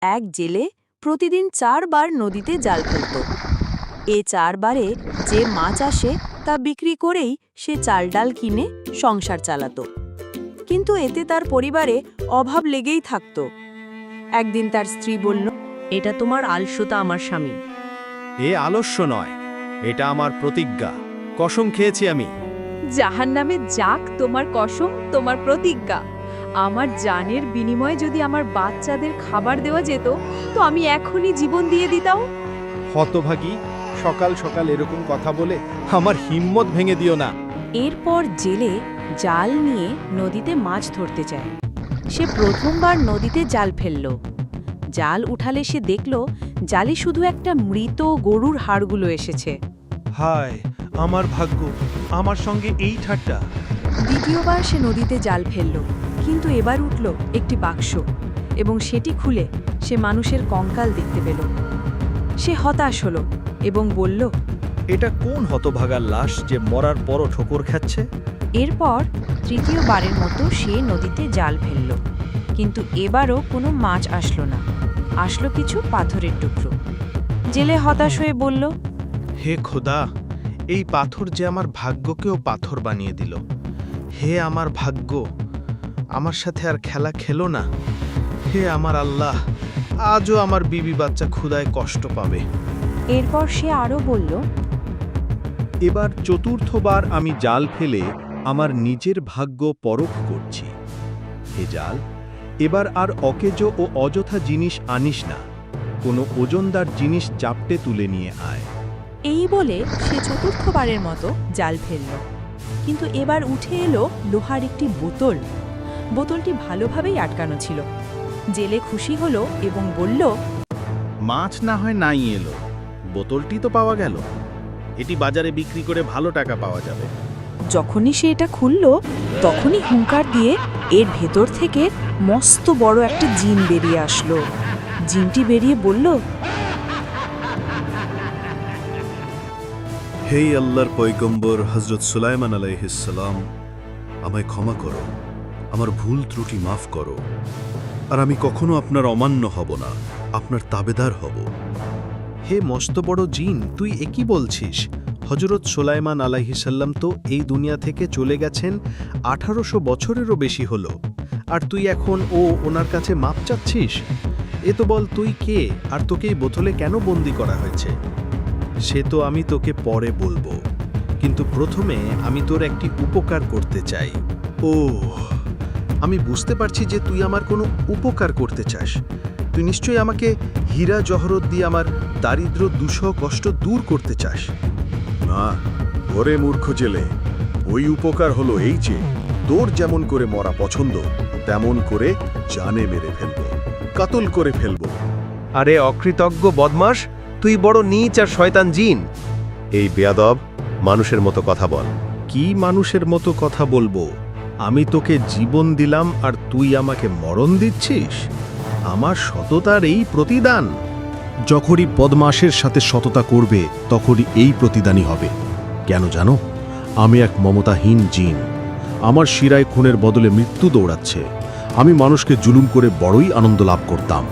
এক জেলে প্রতিদিন ৪ বার নদীতে জাল ফেলত। এ ৪ বারে যে মাছ আসে তা বিক্রি করেই সে চাল ডাল কিনে সংসার চালাত। কিন্তু এতে তার পরিবারে অভাব লেগেই থাকত। একদিন তার স্ত্রী বলল, "এটা তোমার আলস্যতা আমার স্বামী।" এ আলস্য নয়, এটা আমার প্রতিজ্ঞা, কসম খেয়েছি আমি। জাহান্নামে যাক তোমার কসম, তোমার প্রতিজ্ঞা। আমার জানের বিনিময়ে যদি আমার বাচ্চাদের খাবার দেওয়া যেত তো আমি এখনই জীবন দিয়ে দিতাম। হতভাগী, সকাল সকাল এরকম কথা বলে আমার হিম্মত ভেঙে দিও না। এরপর জেলে জাল নিয়ে নদীতে মাছ ধরতে যায়। সে প্রথমবার নদীতে জাল ফেলল। জাল উঠালে সে দেখল জালে শুধু একটা মৃত গরুর হাড়গুলো এসেছে। হায়, আমার ভাগ্য, আমার সঙ্গে এই ঠাট্টা। দ্বিতীয়বার সে নদীতে জাল ফেলল, কিন্তু এবার উঠল একটি বাক্স এবং সেটি খুলে সে মানুষের কঙ্কাল দেখতে পেল। সে হতাশ হলো এবং বলল, এটা কোন হতভাগার লাশ যে মরার পরও ঠোকর খাচ্ছে? এরপর তৃতীয়বারের মতো সে নদীতে জাল ফেলল, কিন্তু এবারও কোনো মাছ আসলো না, আসলো কিছু পাথরের টুকরো। জেলে হতাশ হয়ে বলল, হে খোদা, এই পাথর যে আমার ভাগ্যকেও পাথর বানিয়ে দিল। হে আমার ভাগ্য, আমার সাথে আর খেলা খেলো না। হে আমার আল্লাহ, আজও আমার বিবি বাচ্চা ক্ষুধায় কষ্ট পাবে। এরপর সে আরও বলল, এবার চতুর্থবার আমি জাল ফেলে আমার নিজের ভাগ্য পরখ করছি। হে জাল, এবার আর অকেজো ও অযথা জিনিস আনিস না, কোনো ওজনদার জিনিস জাপটে তুলে নিয়ে আয়। এই বলে সে চতুর্থবারের মতো জাল ফেলল, কিন্তু এবার উঠে এলো লোহার একটি বোতল। বোতলটি ভালোভাবেই আটকানো ছিল। জেলে খুশি হলো এবং বলল, মাছ না হয় নাই এলো, বোতলটি তো পাওয়া গেল। এটি বাজারে বিক্রি করে ভালো টাকা পাওয়া যাবে। যখনই সে এটা খুলল তখনই হুঙ্কার দিয়ে এর ভেতর থেকে মস্ত বড় একটা জিন বেরিয়ে আসলো। জিনটি বেরিয়ে বলল, হে আল্লাহর পয়গম্বর হযরত সুলাইমান আলাইহিস সালাম, আমায় ক্ষমা করো, আমার ভুল ত্রুটি মাফ করো, আর আমি কখনো আপনার অমান্য হব না, আপনার তাবেদার হব। হে মস্ত বড় জিন, তুই একই বলছিস? হযরত সুলাইমান আলাইহিস সালাম তো এই দুনিয়া থেকে চলে গেছেন 1800 বছরেরও বেশি হলো, আর তুই এখন ওনার কাছে মাপ চাচ্ছিস? এ তো বল তুই কে, আর তোকে এই বোতলে কেন বন্দি করা হয়েছে? সে তো আমি তোকে পরে বলবো, কিন্তু প্রথমে আমি তোর একটি উপকার করতে চাই। আমি বুঝতে পারছি যে তুই আমার কোনো উপকার করতে চাস। তুই নিশ্চয়ই আমাকে হীরা জহরত দিয়ে আমার দারিদ্র দুঃখ কষ্ট দূর করতে চাস। না, ওরে মূর্খ জেলে, ওই উপকার হলো এই যে তোর যেমন করে মরা পছন্দ তেমন করে জানে মেরে ফেলবো, কাতল করে ফেলবো। আরে অকৃতজ্ঞ বদমাশ, তুই বড় নীচ আর শয়তান জিন। এই বেয়াদব, মানুষের মতো কথা বল। কি মানুষের মতো কথা বলবো? আমি তোকে জীবন দিলাম আর তুই আমাকে মরণ দিচ্ছিস? আমার সততার এই প্রতিদান? যখনই বদমাশের সাথে সততা করবে তখনই এই প্রতিদানই হবে। কেন জানো? আমি এক মমতাহীন জিন। আমার শিরায় খুনের বদলে মৃত্যু দৌড়াচ্ছে। আমি মানুষকে জুলুম করে বড়ই আনন্দ লাভ করতাম।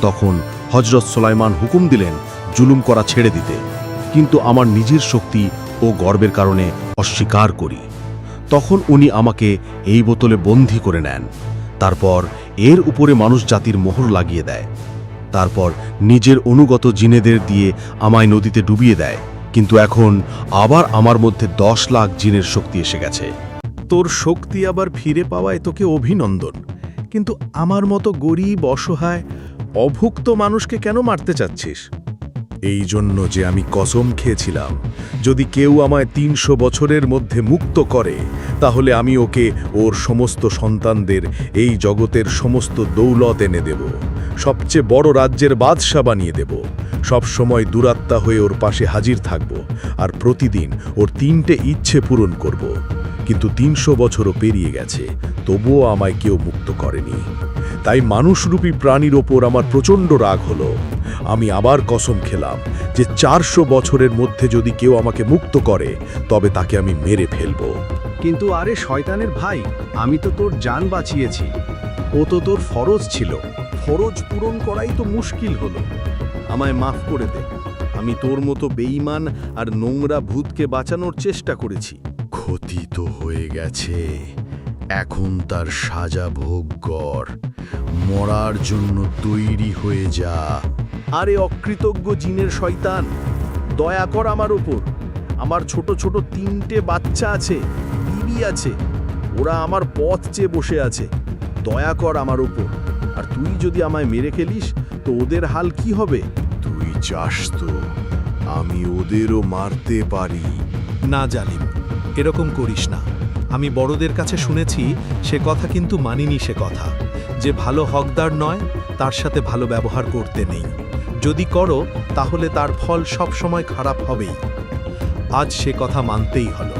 তখন হযরত সুলাইমান হুকুম দিলেন জুলুম করা ছেড়ে দিতে, কিন্তু আমার নিজের শক্তি ও গর্বের কারণে অস্বীকার করি। তখন উনি আমাকে এই বোতলে বন্দী করে নেন। তারপর এর উপরে মানুষ জাতির মোহর লাগিয়ে দেয়। তারপর নিজের অনুগত জিনেদের দিয়ে আমায় নদীতে ডুবিয়ে দেয়। কিন্তু এখন আবার আমার মধ্যে 10 লাখ জিনের শক্তি এসে গেছে। তোর শক্তি আবার ফিরে পাওয়ায় তোকে অভিনন্দন, কিন্তু আমার মতো গরিব, অসহায়, অভুক্ত মানুষকে কেন মারতে চাচ্ছিস? এই জন্য যে আমি কসম খেয়েছিলাম, যদি কেউ আমায় 300 বছরের মধ্যে মুক্ত করে তাহলে আমি ওকে ওর সমস্ত সন্তানদের এই জগতের সমস্ত দৌলত এনে দেব, সবচেয়ে বড় রাজ্যের বাদশা বানিয়ে দেব, সব সময় দুরাত্মা হয়ে ওর পাশে হাজির থাকব, আর প্রতিদিন ওর 3টে ইচ্ছে পূরণ করব। কিন্তু 300 বছরও পেরিয়ে গেছে, তবুও আমায় কেউ মুক্ত করেনি। তাই মানুষরূপী প্রাণীর ওপর আমার প্রচণ্ড রাগ হলো। আমি আবার কসম খেলাম যে 400 বছরের মধ্যে যদি কেউ আমাকে মুক্ত করে তবে তাকে আমি মেরে ফেলব। কিন্তু আরে শয়তানের ভাই, আমি তো তোর জান বাঁচিয়েছি। ও তো তোর ফরজ ছিল। ফরজ পূরণ করাই তো মুশকিল হলো। আমায় মাফ করে দে। আমি তোর মতো বেঈমান আর নোংরা ভূতকে বাঁচানোর চেষ্টা করেছি। ক্ষতি তো হয়ে গেছে, এখন তার সাজা ভোগ কর। মরার জন্য তৈরি হয়ে যা। আরে অকৃতজ্ঞ জিনের শয়তান, দয়া কর আমার ওপর। আমার ছোট ছোট 3টে বাচ্চা আছে, বিবি আছে, ওরা আমার পথ চেয়ে বসে আছে। দয়া কর আমার ওপর। আর তুই যদি আমায় মেরে ফেলিস তো ওদের হাল কি হবে? তুই চাস তো আমি ওদেরও মারতে পারি। না জালিম, এরকম করিস না। আমি বড়দের কাছে শুনেছি, সে কথা কিন্তু মানিনি। সে কথা, যে ভালো হকদার নয় তার সাথে ভালো ব্যবহার করতে নেই। যদি করো তাহলে তার ফল সব সময় খারাপ হবেই। আজ সে কথা মানতেই হলো।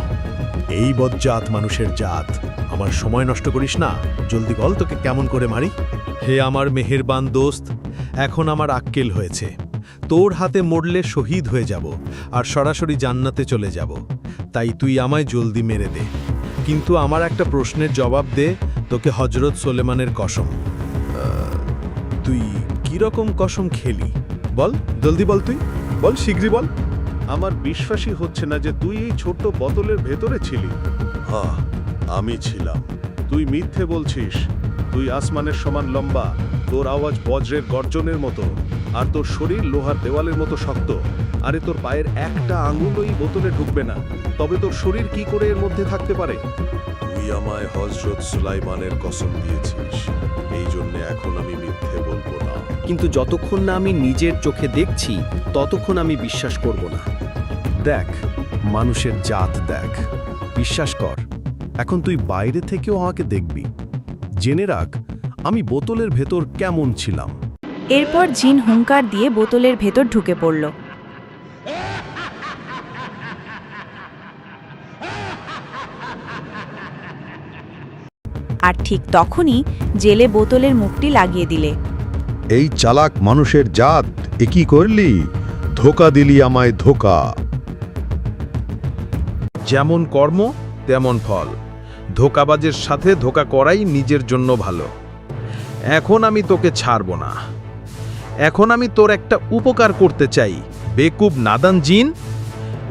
এই বজ্জাত মানুষের জাত, আমার সময় নষ্ট করিস না। জলদি বল, তোকে কেমন করে মারি? হে আমার মেহেরবান দোস্ত, এখন আমার আক্কেল হয়েছে। তোর হাতে মরলে শহীদ হয়ে যাব আর সরাসরি জান্নাতে চলে যাব। তাই তুই আমায় জলদি মেরে দে, কিন্তু আমার একটা প্রশ্নের জবাব দে। তোকে হজরত সোলেমানের কসম। তুই কিরকম কসম খেলি? বল, জলদি বল, তুই বল, শীঘ্রই বল। আমার বিশ্বাসই হচ্ছে না যে তুই এই ছোট্ট বোতলের ভেতরে ছিলি। হ্যাঁ, আমি ছিলাম। তুই মিথ্যে বলছিস। তুই আসমানের সমান লম্বা, তোর আওয়াজ বজ্রের গর্জনের মতো, আর তোর শরীর লোহার দেওয়ালের মতো শক্ত। আরে তোর পায়ের একটা আঙুলই বোতলে ঢুকবে না, তবে তোর শরীর কি করে এর মধ্যে থাকতে পারে? তুই আমায় হজরত সুলাইমানের কসম দিয়েছিস, এই জন্য এখন আমি মিথ্যে বলবো না। কিন্তু যতক্ষণ না আমি নিজের চোখে দেখছি ততক্ষণ আমি বিশ্বাস করব না। দেখ, মানুষের জাত দেখ, বিশ্বাস কর। এখন তুই বাইরে থেকেও আমাকে দেখবি। জেনে রাখ আমি বোতলের ভেতর কেমন ছিলাম। এরপর জিন হুঙ্কার দিয়ে বোতলের ভেতর ঢুকে পড়ল। আর ঠিক তখনই জেলে বোতলের মুখটি লাগিয়ে দিলে। এই চালাক মানুষের জাত, এ কি করলি? ধোকা দিলি আমায়, ধোকা। যেমন কর্ম তেমন ফল। ধোকাবাজের সাথে ধোকা করাই নিজের জন্য ভালো। এখন আমি তোকে ছাড়ব না। এখন আমি তোর একটা উপকার করতে চাই, বেকুব নাদান জিন।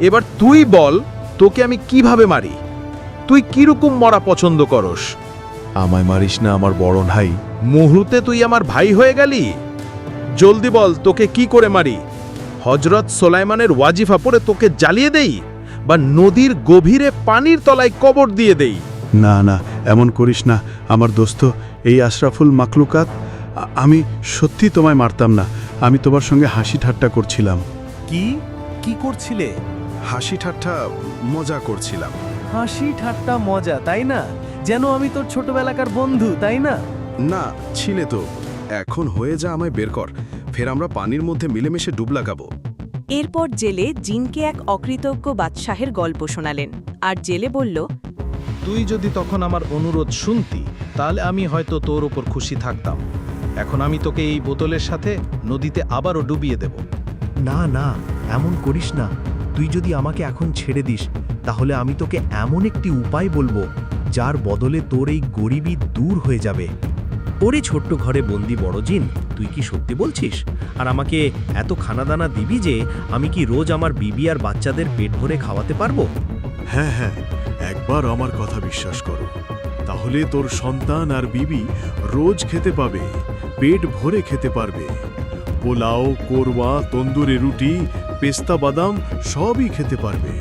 এবার তুই বল, তোকে আমি কিভাবে মারি? তুই কিরকম মরা পছন্দ করস? আমায় মারিস না আমার বড় ভাই। মুহূর্তে তুই আমার ভাই হয়ে গেলি। জলদি বল, তোকে কি করে মারি? হজরত সোলাইমানের ওয়াজিফা পড়ে তোকে জ্বালিয়ে দেই, বা নদীর গভীরে পানির তলায় কবর দিয়ে দেই? না না, এমন করিস না আমার দোস্ত। এই আশরাফুল মাকলুকাত, আমি সত্যি তোমায় মারতাম না। আমি তোমার সঙ্গে হাসি ঠাট্টা করছিলাম। কি করছিলে? হাসি ঠাট্টা, মজা করছিলাম। হাসি ঠাট্টা মজা, তাই না? যেন আমি তোর ছোটবেলাকার বন্ধু, তাই না? না, ছিলে তো। এখন হয়ে যা, আমায় বের কর। ফের আমরা পানির মধ্যে মিলেমিশে ডুব লাগাবো। এরপর জেলে জিনকে এক অকৃতজ্ঞ বাদশাহের গল্প শোনালেন। আর জেলে বলল, তুই যদি তখন আমার অনুরোধ শুনতি তাহলে আমি হয়তো তোর ওপর খুশি থাকতাম। এখন আমি তোকে এই বোতলের সাথে নদীতে আবারও ডুবিয়ে দেব। না না, এমন করিস না। তুই যদি আমাকে এখন ছেড়ে দিস তাহলে আমি তোকে এমন একটি উপায় বলবো যার বদলে তোর এই গরিবি দূর হয়ে যাবে। ওরে ছোট্ট ঘরে বন্দি বড় জিন, তুই কি সত্যি বলছিস? আর আমাকে এত খানাদানা দিবি যে আমি কি রোজ আমার বিবি আর বাচ্চাদের পেট ভরে খাওয়াতে পারবো? হ্যাঁ হ্যাঁ, একবার আমার কথা বিশ্বাস করো, তাহলে তোর সন্তান আর বিবি রোজ খেতে পাবে, পেট ভরে খেতে পারবে। পোলাও, কোরমা, তন্দুরি রুটি, পেস্তা বাদাম সবই খেতে পারবে।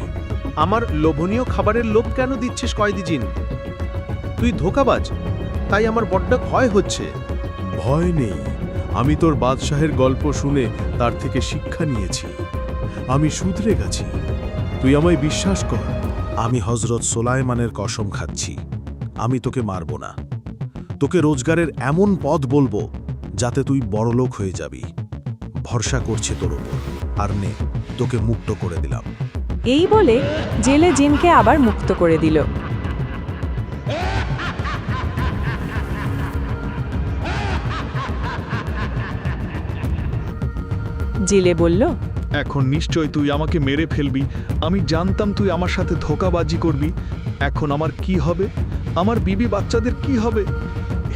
আমার লোভনীয় খাবারের লোভ কেন দিচ্ছিস কয়েদি জিন? তুই ধোঁকাবাজ, তাই আমার বড্ড ভয় হচ্ছে। ভয় নেই, আমি তোর বাদশাহের গল্প শুনে তার থেকে শিক্ষা নিয়েছি। আমি শুধরে গেছি, তুই আমায় বিশ্বাস কর। আমি হজরত সোলাইমানের কসম খাচ্ছি, আমি তোকে মারব না। তোকে রোজগারের এমন পথ বলবো যাতে তুই বড়লোক হয়ে যাবি। ভরসা করছে তোর ওপর। আর নে, তোকে মুক্ত করে দিলাম। এই বলে জেলে জিনকে আবার মুক্ত করে দিল। জেলে বলল, এখন নিশ্চয় তুই আমাকে মেরে ফেলবি। আমি জানতাম তুই আমার সাথে ধোঁকাবাজি করবি। এখন আমার কি হবে? আমার বিবি বাচ্চাদের কি হবে?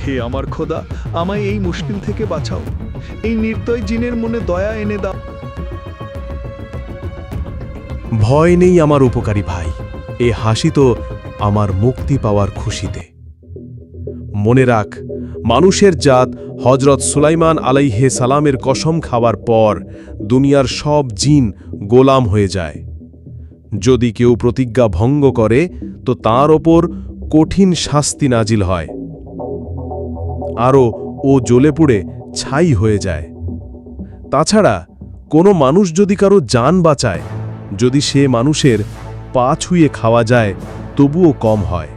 হে আমার খোদা, আমায় এই মুশকিল থেকে বাঁচাও। এই নির্দয় জিনের মনে দয়া এনে দাও। ভয় নেই আমার উপকারী ভাই, এ হাসি তো আমার মুক্তি পাওয়ার খুশিতে। মনে রাখ, মানুষের জাত হজরত সুলাইমান আলাইহে সালামের কসম খাওয়ার পর দুনিয়ার সব জিন গোলাম হয়ে যায়। যদি কেউ প্রতিজ্ঞা ভঙ্গ করে তো তার ওপর কঠিন শাস্তি নাজিল হয়, আরও ও জ্বলে পুড়ে ছাই হয়ে যায়। তাছাড়া কোনো মানুষ যদি কারো জান বাঁচায়, যদি সে মানুষের পা ছুঁয়ে খাওয়া যায় তবুও কম হয়।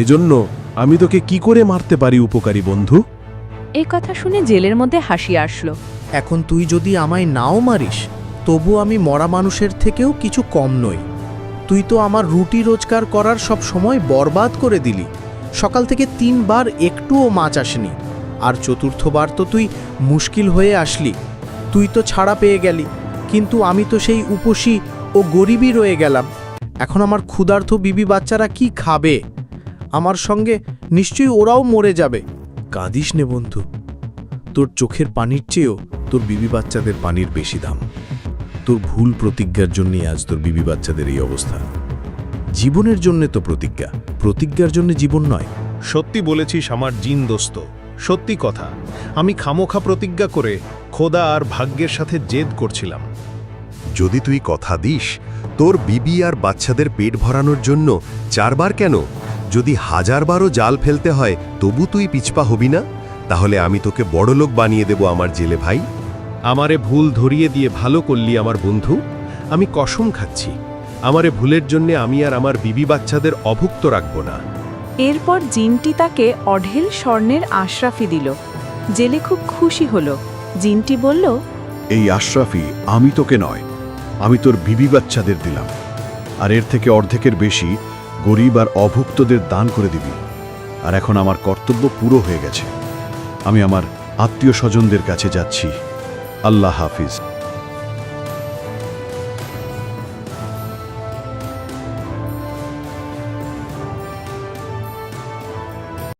এজন্য আমি তোকে কি করে মারতে পারি উপকারী বন্ধু? এ কথা শুনে জেলের মধ্যে হাসি আসলো। এখন তুই যদি আমায় নাও মারিস, তবু আমি মরা মানুষের থেকেও কিছু কম নই। তুই তো আমার রুটি রোজগার করার সব সময় বরবাদ করে দিলি। সকাল থেকে 3 বার একটুও মাছ আসেনি, আর চতুর্থবার তো তুই মুশকিল হয়ে আসলি। তুই তো ছাড়া পেয়ে গেলি, কিন্তু আমি তো সেই উপসী ও গরিবই রয়ে গেলাম। এখন আমার ক্ষুধার্ত বিবি বাচ্চারা কি খাবে? আমার সঙ্গে নিশ্চয়ই ওরাও মরে যাবে। কাঁদিস নে বন্ধু, তোর চোখের পানির চেয়েও তোর বিবি বাচ্চাদের পানির বেশি দাম। তোর ভুল প্রতিজ্ঞার জন্যই আজ তোর বিবি বাচ্চাদের এই অবস্থা। জীবনের জন্যে তো প্রতিজ্ঞা, প্রতিজ্ঞার জন্য জীবন নয়। সত্যি বলেছিস আমার জিন দোস্ত, সত্যি কথা। আমি খামোখা প্রতিজ্ঞা করে খোদা আর ভাগ্যের সাথে জেদ করছিলাম। যদি তুই কথা দিস তোর বিবি আর বাচ্চাদের পেট ভরানোর জন্য 4 বার কেন, যদি 1000 বারও জাল ফেলতে হয় তবু তুই পিছপা হবি না, তাহলে আমি তোকে বড়লোক বানিয়ে দেব আমার জেলে ভাই। আমারে ভুল ধরিয়ে দিয়ে ভালো করলি আমার বন্ধু। আমি কসম খাচ্ছি, আমারে ভুলের জন্যে আমি আর আমার বিবি বাচ্চাদের অভুক্ত রাখব না। এরপর জিনটি তাকে অঢেল স্বর্ণের আশরাফি দিল। জেলে খুব খুশি হলো। জিনটি বলল, এই আশরাফি আমি তোকে নয়, আমি তোর বিবি বাচ্চাদের দিলাম, আর এর থেকে অর্ধেকের বেশি গরিব আর অভুক্তদের দান করে দিবি। আর এখন আমার কর্তব্য পুরো হয়ে গেছে, আমি আমার আত্মীয় স্বজনদের কাছে যাচ্ছি। আল্লাহ হাফিজ।